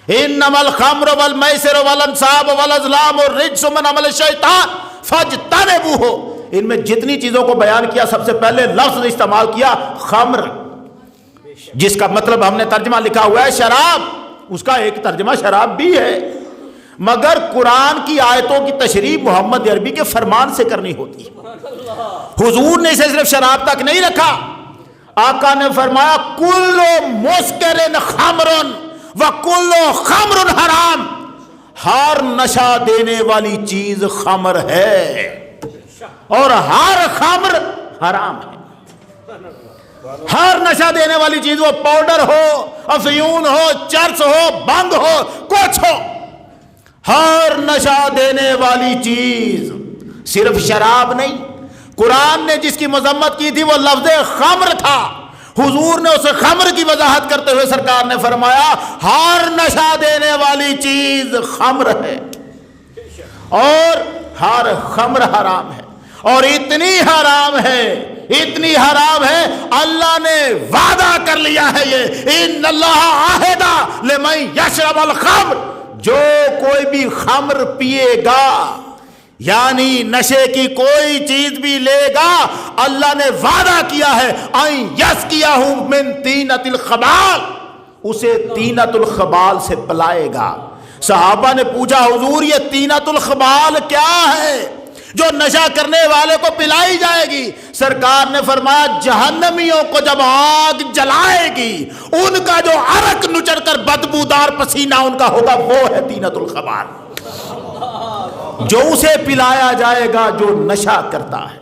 انما الخمر والمیسر والانصاب والازلام رجس من عمل الشیطان فاجتنبوہ، ان میں جتنی چیزوں کو بیان کیا سب سے پہلے لفظ استعمال کیا خمر، جس کا مطلب ہم نے ترجمہ لکھا ہوا ہے شراب، اس کا ایک ترجمہ شراب بھی ہے، مگر قرآن کی آیتوں کی تشریح محمد عربی کے فرمان سے کرنی ہوتی ہے۔ حضور نے اسے صرف شراب تک نہیں رکھا، آقا نے فرمایا کل مسکر خمر وکل خمر حرام، ہر نشہ دینے والی چیز خمر ہے اور ہر خمر حرام ہے۔ ہر نشہ دینے والی چیز، وہ پاؤڈر ہو، افیون ہو، چرس ہو، بھنگ ہو، کچھ ہو، ہر نشہ دینے والی چیز، صرف شراب نہیں۔ قرآن نے جس کی مذمت کی تھی وہ لفظ خمر تھا، حضور نے اسے خمر کی وضاحت کرتے ہوئے سرکار نے فرمایا ہر نشہ دینے والی چیز خمر ہے اور ہر خمر حرام ہے، اور اتنی حرام ہے، اتنی حرام ہے، اللہ نے وعدہ کر لیا ہے یہ، ان اللہ عہد لمن یشرب الخمر، جو کوئی بھی خمر پیے گا یعنی نشے کی کوئی چیز بھی لے گا، اللہ نے وعدہ کیا ہے ان یسقیہ من طینۃ الخبال، اسے طینۃ الخبال سے پلائے گا۔ صحابہ نے پوچھا حضور یہ طینۃ الخبال کیا ہے جو نشہ کرنے والے کو پلائی جائے گی؟ سرکار نے فرمایا جہنمیوں کو جب آگ جلائے گی ان کا جو عرق نچڑ کر بدبودار پسینہ ان کا ہوگا وہ ہے طینۃ الخبال، جو اسے پلایا جائے گا جو نشہ کرتا ہے۔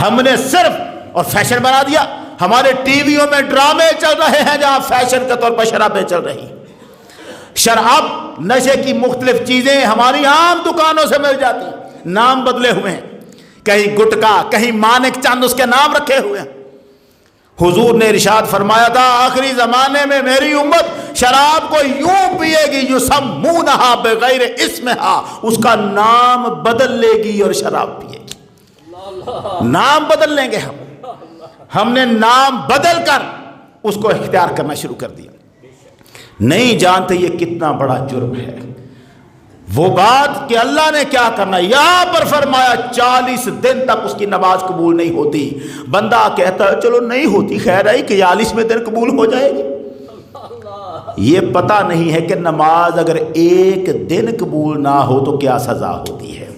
ہم نے صرف اور فیشن بنا دیا، ہمارے ٹی ویوں میں ڈرامے چل رہے ہیں جہاں فیشن کے طور پر شرابیں چل رہی، شراب نشے کی مختلف چیزیں ہماری عام دکانوں سے مل جاتی، نام بدلے ہوئے ہیں، کہیں گٹکا کہیں مانک چند اس کے نام رکھے ہوئے ہیں۔ حضور نے ارشاد فرمایا تھا آخری زمانے میں میری امت شراب کو یوں پیے گی یسمونہا بغیر اسمہا، اس کا نام بدل لے گی اور شراب پیے گی، نام بدل لیں گے ہم نے نام بدل کر اس کو اختیار کرنا شروع کر دیا۔ نہیں جانتے یہ کتنا بڑا جرم ہے۔ وہ بات کہ اللہ نے کیا کرنا، یہاں پر فرمایا 40 دن تک اس کی نماز قبول نہیں ہوتی۔ بندہ کہتا ہے چلو نہیں ہوتی خیر ہے کہ 41ویں دن قبول ہو جائے گی، یہ پتہ نہیں ہے کہ نماز اگر ایک دن قبول نہ ہو تو کیا سزا ہوتی ہے۔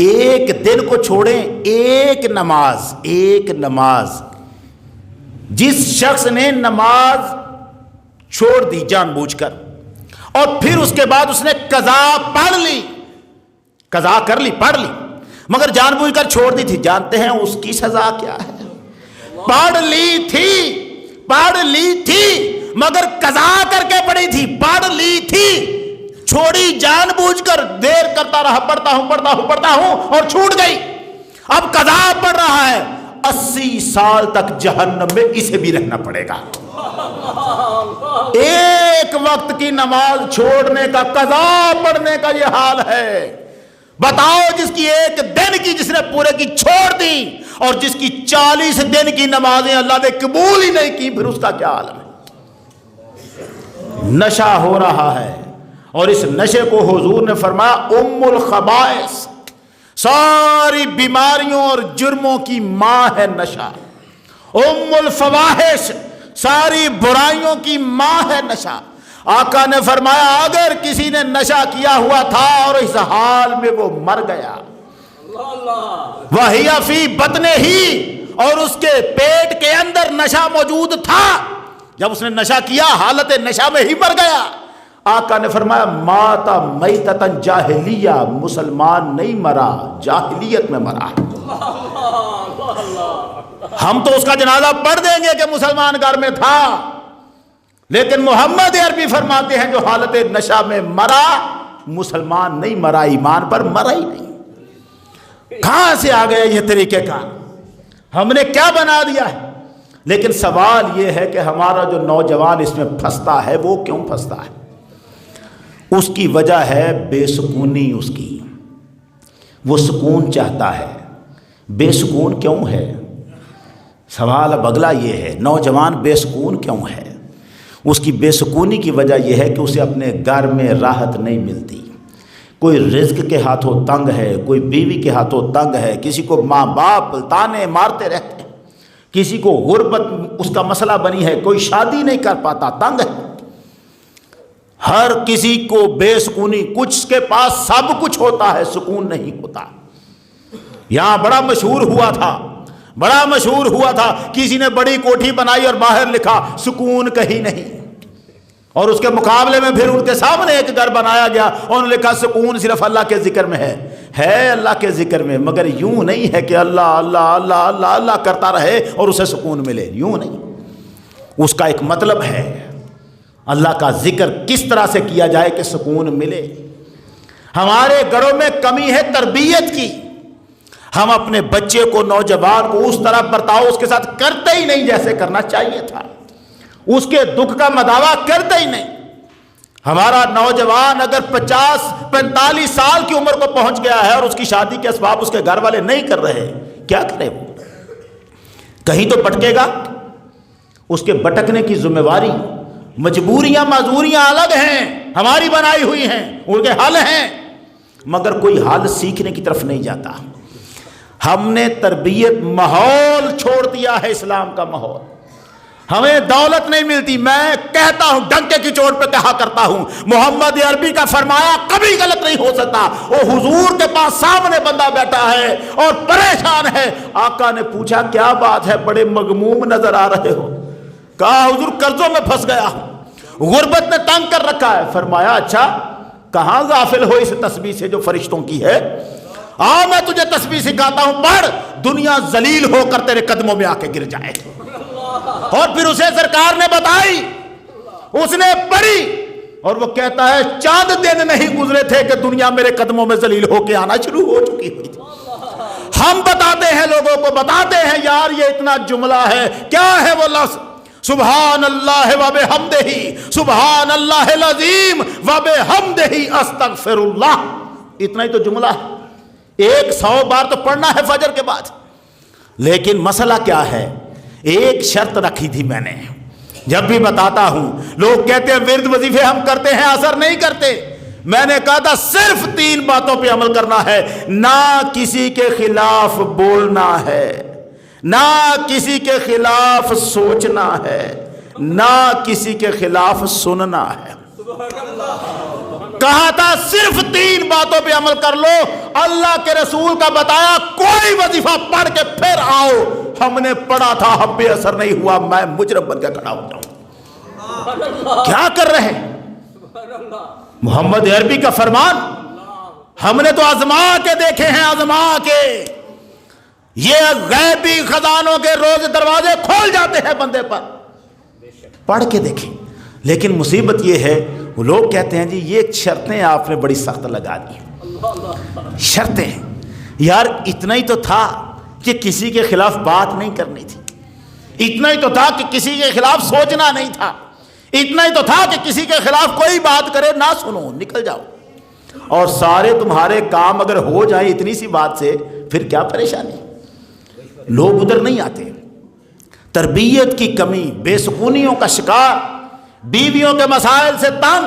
ایک دن کو چھوڑیں، ایک نماز جس شخص نے نماز چھوڑ دی جان بوجھ کر اور پھر اس کے بعد اس نے قضا پڑھ لی، قضا کر لی پڑھ لی مگر جان بوجھ کر چھوڑ دی تھی، جانتے ہیں اس کی سزا کیا ہے؟ پڑھ لی تھی مگر قضا کر کے پڑھی تھی، پڑھ لی تھی چھوڑی جان بوجھ کر، دیر کرتا رہا، پڑھتا ہوں اور چھوٹ گئی، اب قضا پڑھ رہا ہے، 80 سال تک جہنم میں اسے بھی رہنا پڑے گا۔ ایک وقت کی نماز چھوڑنے کا، قضا پڑھنے کا یہ حال ہے۔ بتاؤ جس کی ایک دن کی جس نے پورے کی چھوڑ دی اور جس کی 40 دن کی نمازیں اللہ نے قبول ہی نہیں کی، پھر اس کا کیا عالم ہے؟ نشہ ہو رہا ہے اور اس نشے کو حضور نے فرمایا ام الخبائث، ساری بیماریوں اور جرموں کی ماں ہے نشہ، ام الفواحش، ساری برائیوں کی ماں ہے نشہ۔ آقا نے فرمایا اگر کسی نے نشہ کیا ہوا تھا اور اس حال میں وہ مر گیا، وَهِيَ فِي بَطْنِهِ، اور اس کے پیٹ کے اندر نشہ موجود تھا، جب اس نے نشہ کیا حالت نشہ میں ہی مر گیا، آقا نے فرمایا مَاتَ مَيْتَةً جاہلیہ، مسلمان نہیں مرا، جاہلیت میں مرا۔ ہم تو اس کا جنازہ پڑھ دیں گے کہ مسلمان گھر میں تھا، لیکن محمد عربی فرماتے ہیں جو حالت نشہ میں مرا مسلمان نہیں مرا، ایمان پر مرا ہی نہیں۔ کہاں سے آ گیا یہ طریقہ کار؟ ہم نے کیا بنا دیا ہے؟ لیکن سوال یہ ہے کہ ہمارا جو نوجوان اس میں پھنستا ہے وہ کیوں پھنستا ہے؟ اس کی وجہ ہے بے سکونی، اس کی، وہ سکون چاہتا ہے۔ بے سکون کیوں ہے؟ سوال اب اگلا یہ ہے، نوجوان بے سکون کیوں ہے؟ اس کی بے سکونی کی وجہ یہ ہے کہ اسے اپنے گھر میں راحت نہیں ملتی، کوئی رزق کے ہاتھوں تنگ ہے، کوئی بیوی کے ہاتھوں تنگ ہے، کسی کو ماں باپ تانے مارتے رہتے ہیں، کسی کو غربت اس کا مسئلہ بنی ہے، کوئی شادی نہیں کر پاتا، تنگ ہے، ہر کسی کو بے سکونی، کچھ کے پاس سب کچھ ہوتا ہے سکون نہیں ہوتا۔ یہاں بڑا مشہور ہوا تھا، کسی نے بڑی کوٹھی بنائی اور باہر لکھا سکون کہیں نہیں، اور اس کے مقابلے میں پھر ان کے سامنے ایک گھر بنایا گیا اور انہوں نے لکھا سکون صرف اللہ کے ذکر میں ہے اللہ کے ذکر میں، مگر یوں نہیں ہے کہ اللہ اللہ اللہ اللہ اللہ کرتا رہے اور اسے سکون ملے، یوں نہیں، اس کا ایک مطلب ہے، اللہ کا ذکر کس طرح سے کیا جائے کہ سکون ملے۔ ہمارے گھروں میں کمی ہے تربیت کی، ہم اپنے بچے کو، نوجوان کو اس طرح برتاؤ اس کے ساتھ کرتے ہی نہیں جیسے کرنا چاہیے تھا، اس کے دکھ کا مداوا کرتے ہی نہیں۔ ہمارا نوجوان اگر 50-45 سال کی عمر کو پہنچ گیا ہے اور اس کی شادی کے اسباب اس کے گھر والے نہیں کر رہے، کیا کرے وہ؟ کہیں تو بھٹکے گا. اس کے بھٹکنے کی ذمہ داری، مجبوریاں معذوریاں الگ ہیں، ہماری بنائی ہوئی ہیں، ان کے حل ہیں، مگر کوئی حل سیکھنے کی طرف نہیں جاتا. ہم نے تربیت ماحول چھوڑ دیا ہے، اسلام کا ماحول. ہمیں دولت نہیں ملتی. میں کہتا ہوں، ڈنکے کی چوٹ پہ کہا کرتا ہوں، محمد عربی کا فرمایا کبھی غلط نہیں ہو سکتا. وہ حضور کے پاس سامنے بندہ بیٹھا ہے اور پریشان ہے. آقا نے پوچھا کیا بات ہے، بڑے مغموم نظر آ رہے ہو؟ کہا حضور قرضوں میں پھنس گیا ہوں، غربت نے تنگ کر رکھا ہے. فرمایا اچھا، کہاں غافل ہو اس تسبیح سے جو فرشتوں کی ہے؟ میں تجھے تسبیح سکھاتا ہوں، پڑھ، دنیا ذلیل ہو کر تیرے قدموں میں آ کے گر جائے. اور پھر اسے سرکار نے بتائی، اس نے پڑھی، اور وہ کہتا ہے چاند دن نہیں گزرے تھے کہ دنیا میرے قدموں میں ذلیل ہو کے آنا شروع ہو چکی ہوئی تھی. ہم بتاتے ہیں، لوگوں کو بتاتے ہیں، یار یہ اتنا جملہ ہے، کیا ہے وہ لفظ؟ سبحان اللہ و بحمدہ، سبحان اللہ العظیم و بحمدہ، استغفر اللہ. اتنا ہی تو جملہ ہے، 100 بار تو پڑھنا ہے فجر کے بعد. لیکن مسئلہ کیا ہے؟ ایک شرط رکھی تھی میں نے، جب بھی بتاتا ہوں لوگ کہتے ہیں ورد وظیفے ہم کرتے ہیں اثر نہیں کرتے. میں نے کہا تھا صرف 3 باتوں پہ عمل کرنا ہے، نہ کسی کے خلاف بولنا ہے، نہ کسی کے خلاف سوچنا ہے، نہ کسی کے خلاف سننا ہے. کہا تھا صرف 3 باتوں پہ عمل کر لو. اللہ کے رسول کا بتایا کوئی وظیفہ پڑھ کے پھر آؤ. ہم نے پڑھا تھا، ہم پہ اثر نہیں ہوا، میں مجرم بن کے کھڑا ہو جاؤں. کیا کر رہے ہیں؟ محمد عربی کا فرمان ہم نے تو آزما کے دیکھے ہیں، آزما کے. یہ غیبی خزانوں کے روز دروازے کھول جاتے ہیں بندے پر. پڑھ کے دیکھیں. لیکن مصیبت یہ ہے، وہ لوگ کہتے ہیں جی یہ شرطیں آپ نے بڑی سخت لگا دی. شرطیں یار، اتنا ہی تو تھا کہ کسی کے خلاف بات نہیں کرنی تھی، اتنا ہی تو تھا کہ کسی کے خلاف سوچنا نہیں تھا، اتنا ہی تو تھا کہ کسی کے خلاف کوئی بات کرے نہ سنو، نکل جاؤ. اور سارے تمہارے کام اگر ہو جائیں اتنی سی بات سے، پھر کیا پریشانی؟ لوگ ادھر نہیں آتے. تربیت کی کمی، بے سکونیوں کا شکار، بیویوں کے مسائل سے تنگ،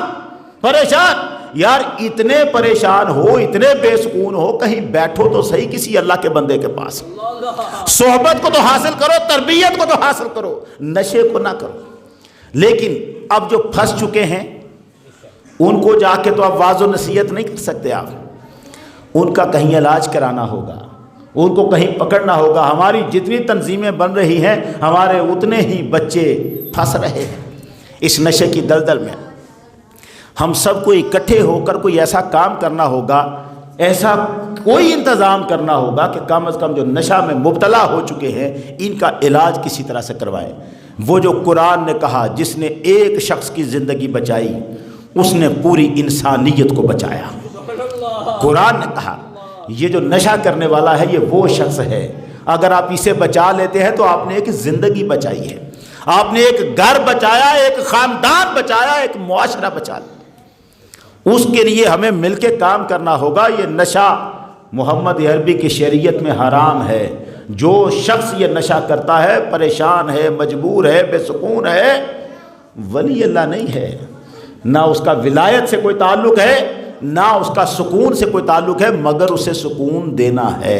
پریشان. یار اتنے پریشان ہو، اتنے بے سکون ہو، کہیں بیٹھو تو صحیح کسی اللہ کے بندے کے پاس. صحبت کو تو حاصل کرو، تربیت کو تو حاصل کرو، نشے کو نہ کرو. لیکن اب جو پھنس چکے ہیں ان کو جا کے تو اب واعظ و نصیحت نہیں کر سکتے آپ. ان کا کہیں علاج کرانا ہوگا، ان کو کہیں پکڑنا ہوگا. ہماری جتنی تنظیمیں بن رہی ہیں، ہمارے اتنے ہی بچے پھنس رہے ہیں اس نشے کی دلدل میں. ہم سب کو اکٹھے ہو کر کوئی ایسا کام کرنا ہوگا، ایسا کوئی انتظام کرنا ہوگا کہ کم از کم جو نشہ میں مبتلا ہو چکے ہیں ان کا علاج کسی طرح سے کروائیں. وہ جو قرآن نے کہا جس نے ایک شخص کی زندگی بچائی اس نے پوری انسانیت کو بچایا. قرآن نے کہا یہ جو نشہ کرنے والا ہے یہ وہ شخص ہے، اگر آپ اسے بچا لیتے ہیں تو آپ نے ایک زندگی بچائی ہے، آپ نے ایک گھر بچایا، ایک خاندان بچایا، ایک معاشرہ بچا لیا. اس کے لیے ہمیں مل کے کام کرنا ہوگا. یہ نشہ محمد عربی کی شریعت میں حرام ہے. جو شخص یہ نشہ کرتا ہے پریشان ہے، مجبور ہے، بے سکون ہے، ولی اللہ نہیں ہے. نہ اس کا ولایت سے کوئی تعلق ہے، نہ اس کا سکون سے کوئی تعلق ہے، مگر اسے سکون دینا ہے.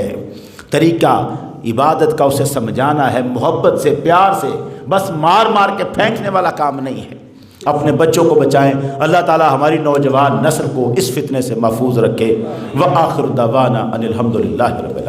طریقہ عبادت کا اسے سمجھانا ہے، محبت سے، پیار سے، بس مار مار کے پھینکنے والا کام نہیں ہے. اپنے بچوں کو بچائیں. اللہ تعالی ہماری نوجوان نسل کو اس فتنے سے محفوظ رکھے. وآخر دعوانا ان الحمد للہ رب العالمین.